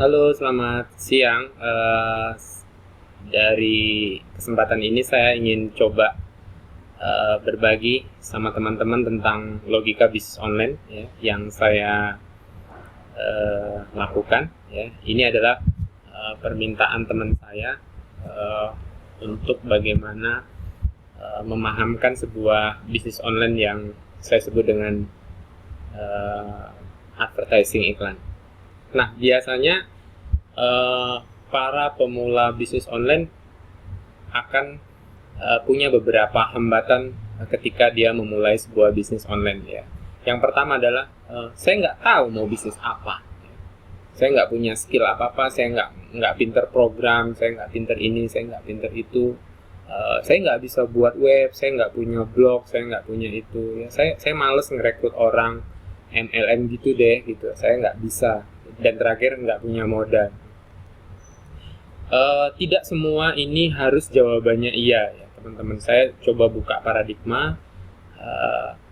Halo, selamat siang. Dari kesempatan ini saya ingin coba berbagi sama teman-teman tentang logika bisnis online ya, yang saya lakukan. Ya. Ini adalah permintaan teman saya uh, untuk bagaimana memahamkan sebuah bisnis online yang saya sebut dengan advertising iklan. Nah, biasanya para pemula bisnis online akan punya beberapa hambatan ketika dia memulai sebuah bisnis online ya. Yang pertama adalah saya nggak tahu mau bisnis apa. Saya nggak punya skill apa-apa, saya nggak pinter program, saya nggak pinter ini, saya nggak pinter itu. Saya nggak bisa buat web, saya nggak punya blog, saya nggak punya itu. Ya, saya males ngerekrut orang MLM gitu deh, gitu. Saya nggak bisa. Dan terakhir nggak punya modal. Tidak semua ini harus jawabannya iya ya teman-teman. Saya coba buka paradigma.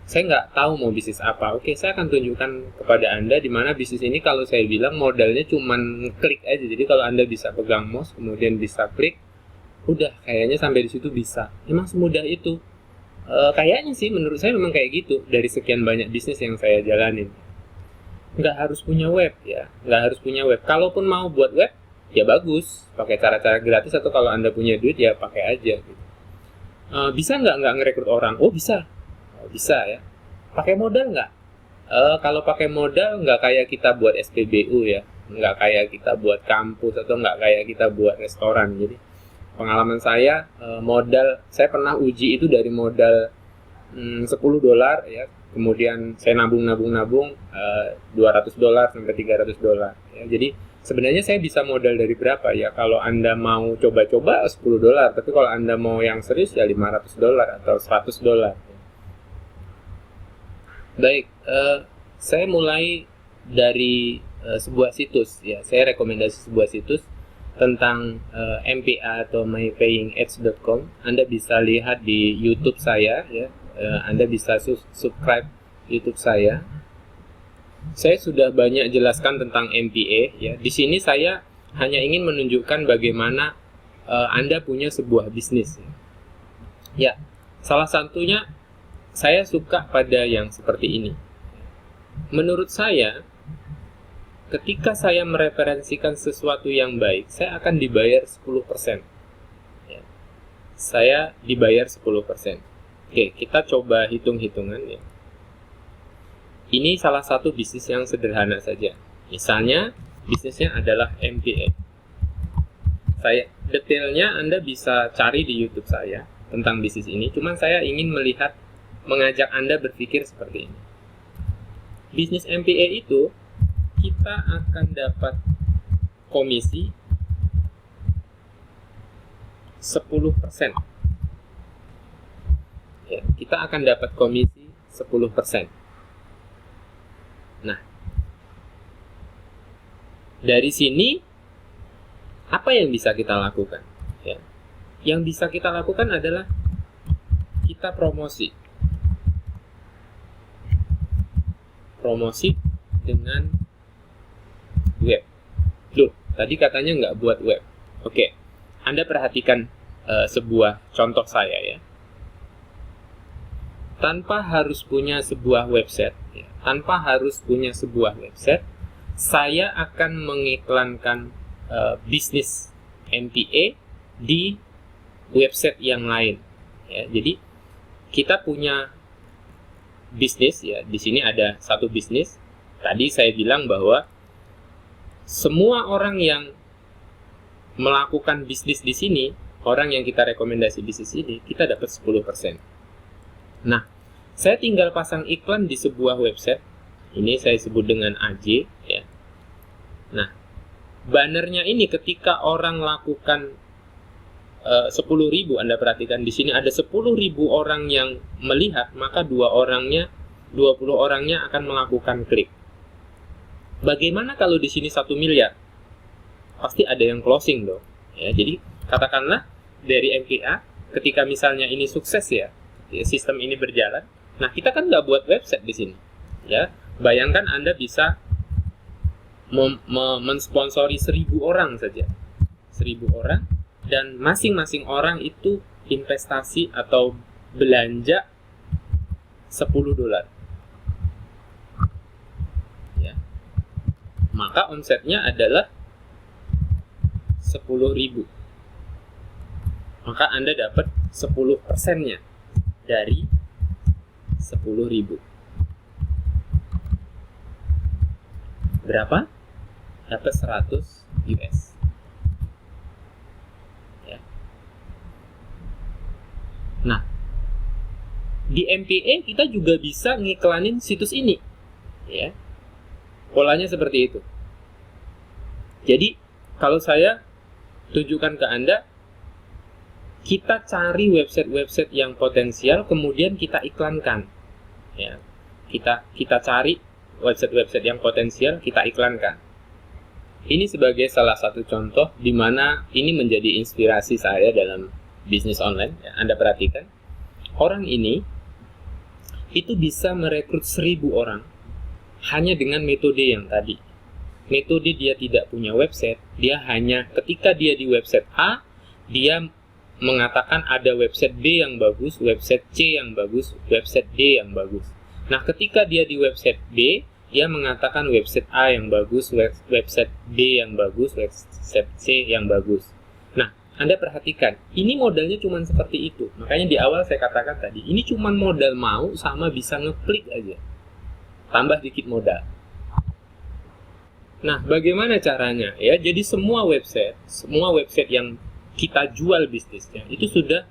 Saya nggak tahu mau bisnis apa. Oke, saya akan tunjukkan kepada Anda di mana bisnis ini kalau saya bilang modalnya cuma klik aja. Jadi kalau Anda bisa pegang mouse kemudian bisa klik, udah kayaknya sampai di situ bisa. Emang semudah itu. Kayaknya sih menurut saya memang kayak gitu dari sekian banyak bisnis yang saya jalanin. Nggak harus punya web ya, nggak harus punya web. Kalaupun mau buat web, ya bagus, pakai cara-cara gratis, atau kalau Anda punya duit ya pakai aja gitu. Bisa nggak ngerekrut orang? Oh bisa, bisa ya. Pakai modal nggak? Kalau pakai modal nggak kayak kita buat SPBU ya, nggak kayak kita buat kampus, atau nggak kayak kita buat restoran. Jadi pengalaman saya, modal saya pernah uji itu dari modal $10 ya, kemudian saya nabung $200 sampai $300 ya. Jadi sebenarnya saya bisa modal dari berapa ya, kalau Anda mau coba-coba $10, tapi kalau Anda mau yang serius ya $500 atau $100. Baik, saya mulai dari sebuah situs ya. Saya rekomendasi sebuah situs tentang MPA atau mypayingads.com. Anda bisa lihat di YouTube saya ya. Anda bisa subscribe YouTube saya. Saya sudah banyak jelaskan tentang MPA ya. Di sini saya hanya ingin menunjukkan bagaimana Anda punya sebuah bisnis. Ya, salah satunya saya suka pada yang seperti ini. Menurut saya, ketika saya mereferensikan sesuatu yang baik, saya akan dibayar 10%. Ya. Saya dibayar 10%. Oke, kita coba hitung-hitungan ya. Ini salah satu bisnis yang sederhana saja. Misalnya, bisnisnya adalah MPA. Detailnya Anda bisa cari di YouTube saya tentang bisnis ini. Cuman saya ingin mengajak Anda berpikir seperti ini. Bisnis MPA itu, kita akan dapat komisi 10%. Ya, kita akan dapat komisi 10%. Nah, dari sini apa yang bisa kita lakukan? Ya. Yang bisa kita lakukan adalah kita promosi dengan web. Loh, tadi katanya nggak buat web. Oke, Anda perhatikan sebuah contoh saya ya. Tanpa harus punya sebuah website, ya, saya akan mengiklankan bisnis MPA di website yang lain. Ya, jadi kita punya bisnis ya. Di sini ada satu bisnis. Tadi saya bilang bahwa semua orang yang melakukan bisnis di sini, orang yang kita rekomendasi bisnis ini, kita dapat 10%. Nah, saya tinggal pasang iklan di sebuah website. Ini saya sebut dengan AJ ya. Nah, bannernya ini ketika orang lakukan 10.000, Anda perhatikan di sini ada 10.000 orang yang melihat, maka 20 orangnya akan melakukan klik. Bagaimana kalau di sini 1 miliar? Pasti ada yang closing dong. Ya, jadi katakanlah dari MPA, ketika misalnya ini sukses ya, sistem ini berjalan. Nah, kita kan nggak buat website di sini. Ya, bayangkan Anda bisa mensponsori 1.000 orang saja. 1.000 orang, dan masing-masing orang itu investasi atau belanja $10. Ya. Maka omsetnya adalah 10.000. Maka Anda dapat 10%-nya dari 10.000. Berapa? Dapat 100 US. Ya. Nah, di MPA kita juga bisa ngiklanin situs ini. Ya. Polanya seperti itu. Jadi, kalau saya tunjukkan ke Anda, kita cari website-website yang potensial, kemudian kita iklankan. Ya. Kita cari website-website yang potensial, kita iklankan. Ini sebagai salah satu contoh di mana ini menjadi inspirasi saya dalam bisnis online. Ya, Anda perhatikan, orang ini itu bisa merekrut 1.000 orang hanya dengan metode yang tadi. Metode dia tidak punya website, dia hanya ketika dia di website A, dia mengatakan ada website B yang bagus, website C yang bagus, website D yang bagus. Nah, ketika dia di website B, dia mengatakan website A yang bagus, website B yang bagus, website C yang bagus. Nah, Anda perhatikan, ini modalnya cuma seperti itu. Makanya di awal saya katakan tadi, ini cuma modal mau sama bisa ngeklik aja. Tambah dikit modal. Nah, bagaimana caranya? Ya, jadi semua website yang kita jual bisnisnya itu sudah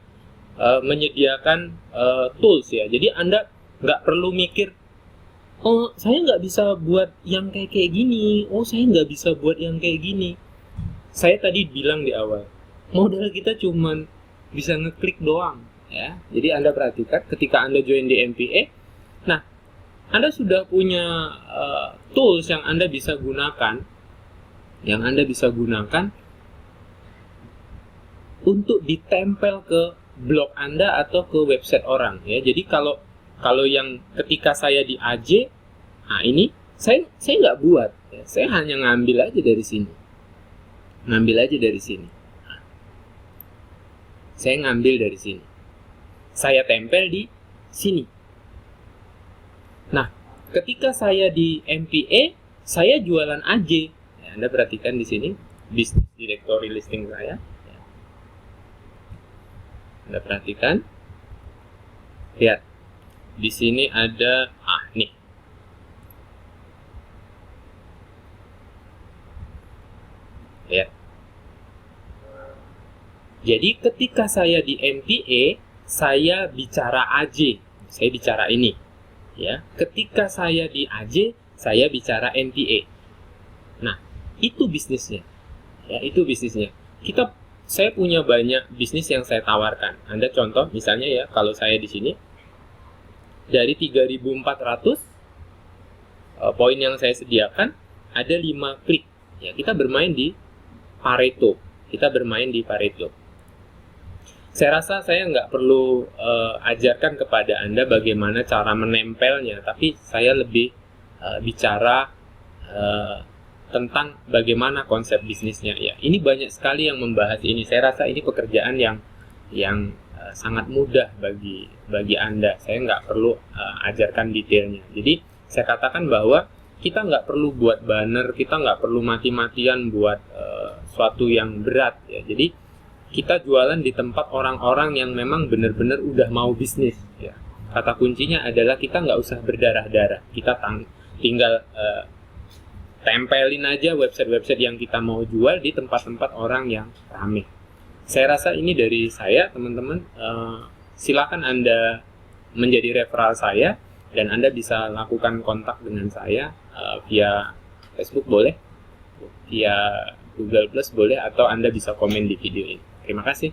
menyediakan tools ya. Jadi Anda nggak perlu mikir, oh saya nggak bisa buat yang kayak gini, oh saya nggak bisa buat yang kayak gini. Saya tadi bilang di awal, modal kita cuman bisa ngeklik doang ya. Jadi Anda perhatikan ketika Anda join di MPA, nah Anda sudah punya tools yang Anda bisa gunakan, untuk ditempel ke blog Anda atau ke website orang ya. Jadi kalau yang ketika saya di AJ, nah ini saya nggak buat ya. Saya hanya ngambil aja dari sini. Saya ngambil dari sini. Saya tempel di sini. Nah, ketika saya di MPA, saya jualan AJ. Ya, Anda perhatikan di sini business directory listing saya. Anda perhatikan, lihat di sini ada nih. Lihat. Jadi ketika saya di MPA, saya bicara AJ, saya bicara ini, ya. Ketika saya di AJ, saya bicara MPA. Nah, itu bisnisnya, ya, itu bisnisnya. Saya punya banyak bisnis yang saya tawarkan. Anda contoh, misalnya ya, kalau saya di sini, dari 3.400 poin yang saya sediakan, ada 5 klik. Ya, kita bermain di Pareto. Saya rasa saya nggak perlu ajarkan kepada Anda bagaimana cara menempelnya, tapi saya lebih bicara tentang bagaimana konsep bisnisnya ya. Ini banyak sekali yang membahas ini. Saya rasa ini pekerjaan yang sangat mudah bagi Anda. Saya nggak perlu ajarkan detailnya. Jadi saya katakan bahwa kita nggak perlu buat banner, kita nggak perlu mati-matian buat suatu yang berat ya. Jadi kita jualan di tempat orang-orang yang memang benar-benar udah mau bisnis ya. Kata kuncinya adalah kita nggak usah berdarah-darah. Kita tinggal tempelin aja website-website yang kita mau jual di tempat-tempat orang yang ramai. Saya rasa ini dari saya, teman-teman. Silakan Anda menjadi referral saya, dan Anda bisa lakukan kontak dengan saya via Facebook boleh, via Google Plus boleh, atau Anda bisa komen di video ini. Terima kasih.